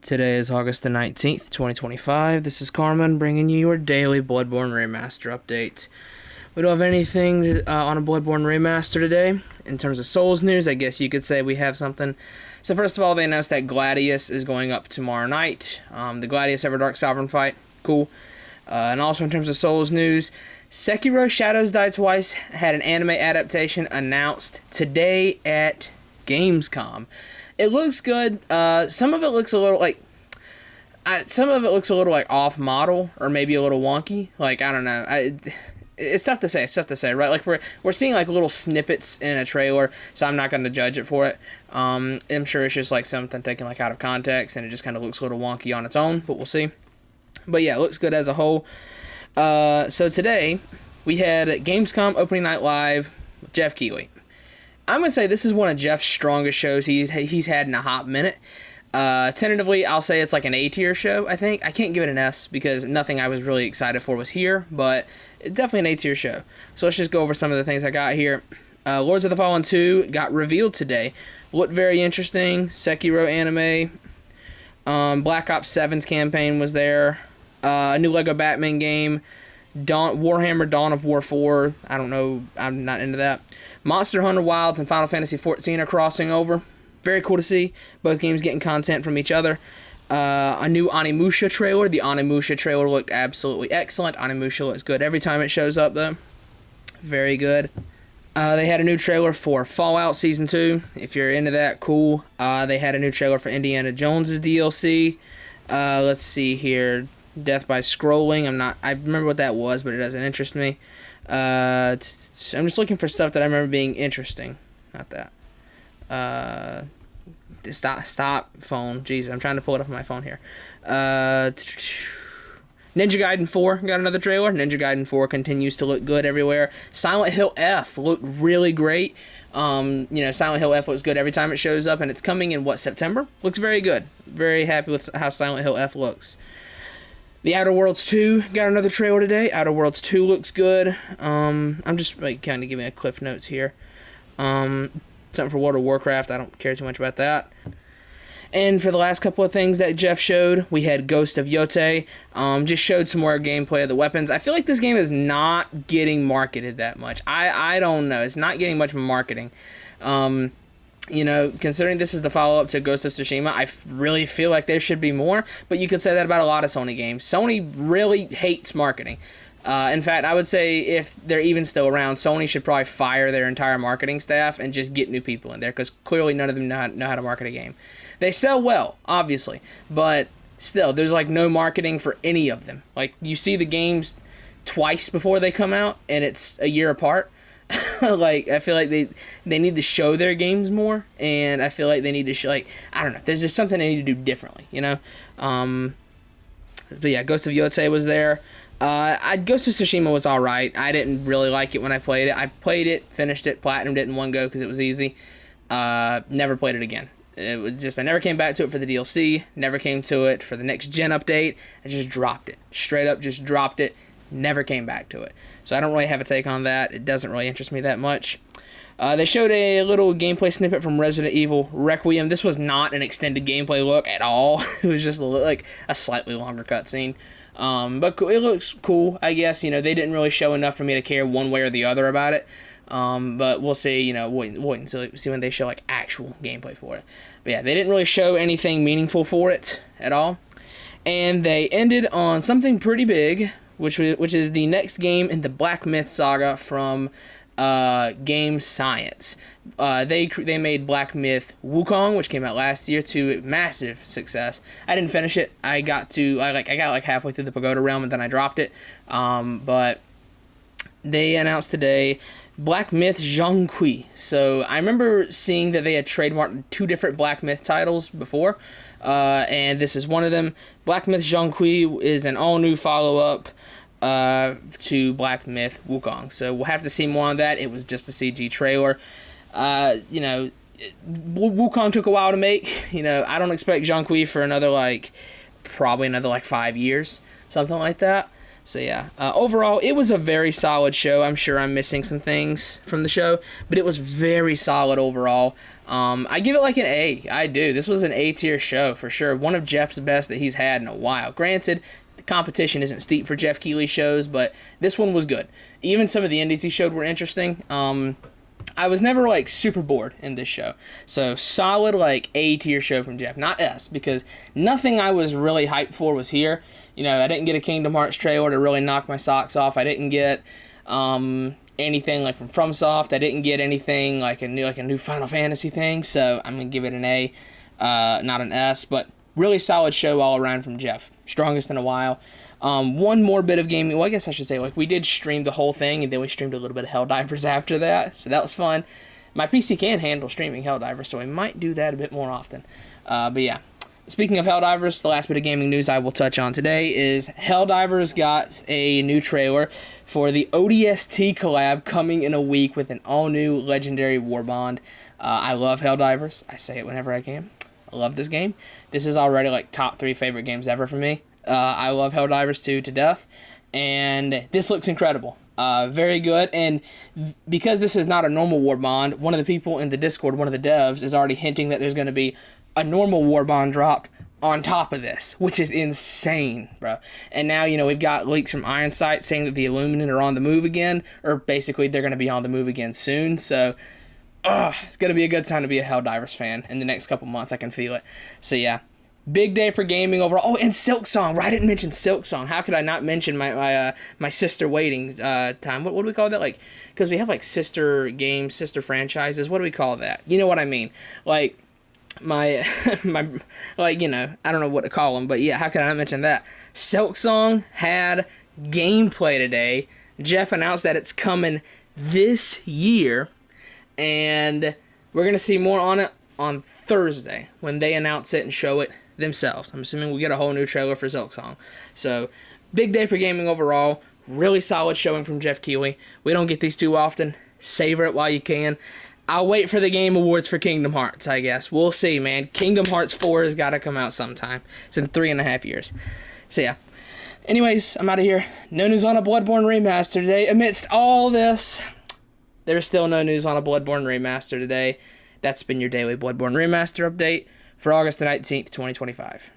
Today is August the 19th, 2025. This is Carmen bringing you your daily Bloodborne Remaster update. We don't have anything on a Bloodborne Remaster today. In terms of Souls news, I guess you could say we have something. So first of all, they announced that Gladius is going up tomorrow night. The Gladius Everdark Sovereign fight. Cool. And also in terms of Souls news, Sekiro Shadows Die Twice had an anime adaptation announced today at Gamescom. It looks good. Some of it looks a little like off model or maybe a little wonky. Like, I don't know. It's tough to say. It's tough to say, right? Like we're seeing like little snippets in a trailer, so I'm not going to judge it for it. I'm sure it's just like something taken like out of context, and it just kind of looks a little wonky on its own. But we'll see. But yeah, it looks good as a whole. So today we had Gamescom opening night live with Jeff Keighley. I'm going to say this is one of Jeff's strongest shows he's had in a hot minute. Tentatively, I'll say it's like an A tier show, I think. I can't give it an S because nothing I was really excited for was here, but it's definitely an A tier show. So let's just go over some of the things I got here. Lords of the Fallen 2 got revealed today. Looked very interesting. Sekiro anime. Black Ops 7's campaign was there. A new Lego Batman game. Warhammer Dawn of War 4. I don't know. I'm not into that. Monster Hunter Wilds and Final Fantasy XIV are crossing over. Very cool to see. Both games getting content from each other. A new Onimusha trailer. The Onimusha trailer looked absolutely excellent. Onimusha looks good every time it shows up, though. Very good. They had a new trailer for Fallout Season 2. If you're into that, cool. They had a new trailer for Indiana Jones' DLC. Let's see here. Death by Scrolling. I remember what that was, but it doesn't interest me. I'm just looking for stuff that I remember being interesting. Not that. Stop phone. Jeez, I'm trying to pull it up on my phone here. Ninja Gaiden 4 got another trailer. Ninja Gaiden 4 continues to look good everywhere. Silent Hill F looked really great. Silent Hill F looks good every time it shows up, and it's coming in, September? Looks very good. Very happy with how Silent Hill F looks. The Outer Worlds 2 got another trailer today. Outer Worlds 2 looks good. I'm just kind of giving a cliff notes here. Something for World of Warcraft. I don't care too much about that. And for the last couple of things that Jeff showed, we had Ghost of Yotei. Just showed some more gameplay of the weapons. I feel like this game is not getting marketed that much. I don't know. It's not getting much marketing. Considering this is the follow-up to Ghost of Tsushima, I really feel like there should be more, but you could say that about a lot of Sony games. Sony really hates marketing. In fact, I would say if they're even still around, Sony should probably fire their entire marketing staff and just get new people in there, because clearly none of them know how to market a game. They sell well, obviously, but still, there's like no marketing for any of them. Like, you see the games twice before they come out, and it's a year apart. Like, I feel like they need to show their games more, and I feel like they need to show, like, I don't know, there's just something they need to do differently, But yeah, Ghost of Yotei was there. Ghost of Tsushima was alright. I didn't really like it when I played it. I played it, finished it, platinumed it in one go because it was easy. Never played it again. It was just, I never came back to it for the DLC, never came to it for the next gen update. I just dropped it. Straight up just dropped it. Never came back to it. So I don't really have a take on that. It doesn't really interest me that much. They showed a little gameplay snippet from Resident Evil Requiem. This was not an extended gameplay look at all. It was just like a slightly longer cutscene. But it looks cool, I guess. They didn't really show enough for me to care one way or the other about it. But we'll see, wait until see when they show like actual gameplay for it. But yeah, they didn't really show anything meaningful for it at all. And they ended on something pretty big, which is the next game in the Black Myth saga from Game Science. They made Black Myth Wukong, which came out last year, to massive success. I didn't finish it. I got like halfway through the Pagoda Realm and then I dropped it. But they announced today Black Myth Zhongqi. So I remember seeing that they had trademarked 2 different Black Myth titles before, and this is one of them. Black Myth Zhongqi is an all-new follow-up to Black Myth Wukong. So we'll have to see more on that. It was just a CG trailer. Wukong took a while to make. I don't expect Zhongqi for probably another 5 years, something like that. So yeah, overall, it was a very solid show. I'm sure I'm missing some things from the show, but it was very solid overall. I give it like an A. I do. This was an A tier show for sure. One of Jeff's best that he's had in a while. Granted, the competition isn't steep for Jeff Keighley shows, but this one was good. Even some of the indies he showed were interesting. I was never like super bored in this show. So solid like A tier show from Jeff, not S, because nothing I was really hyped for was here. You know, I didn't get a Kingdom Hearts trailer to really knock my socks off. I didn't get anything like from FromSoft. I didn't get anything like a new Final Fantasy thing. So I'm gonna give it an A, not an S. But really solid show all around from Jeff. Strongest in a while. One more bit of gaming. Well, I guess I should say, like, we did stream the whole thing, and then we streamed a little bit of Helldivers after that, so that was fun. My PC can handle streaming Helldivers, so we might do that a bit more often. But yeah, speaking of Helldivers, the last bit of gaming news I will touch on today is Helldivers got a new trailer for the ODST collab coming in a week with an all-new Legendary Warbond. I love Helldivers. I say it whenever I can. I love this game. This is already, like, top 3 favorite games ever for me. I love Helldivers 2 to death, and this looks incredible. Very good, and because this is not a normal Warbond, one of the people in the Discord, one of the devs, is already hinting that there's going to be a normal Warbond dropped on top of this, which is insane, bro. And now, you know, we've got leaks from Ironsight saying that the Illuminate are on the move again, or basically they're going to be on the move again soon, so it's going to be a good time to be a Helldivers fan in the next couple months. I can feel it. So yeah. Big day for gaming overall. Oh, and Silk Song. I didn't mention Silk Song. How could I not mention my sister waiting time? What do we call that? Like, because we have like sister games, sister franchises. What do we call that? You know what I mean? Like my like, you know, I don't know what to call them, but yeah, how could I not mention that? Silk Song had gameplay today. Jeff announced that it's coming this year, and we're gonna see more on it on Thursday when they announce it and show it themselves. I'm assuming we get a whole new trailer for Silk Song. So, big day for gaming overall. Really solid showing from Jeff Keighley. We don't get these too often. Savor it while you can. I'll wait for the Game Awards for Kingdom Hearts, I guess. We'll see, man. Kingdom Hearts 4 has got to come out sometime. It's in 3.5 years. So, yeah. Anyways, I'm out of here. No news on a Bloodborne Remaster today. Amidst all this, there's still no news on a Bloodborne Remaster today. That's been your daily Bloodborne Remaster update for August the 19th, 2025.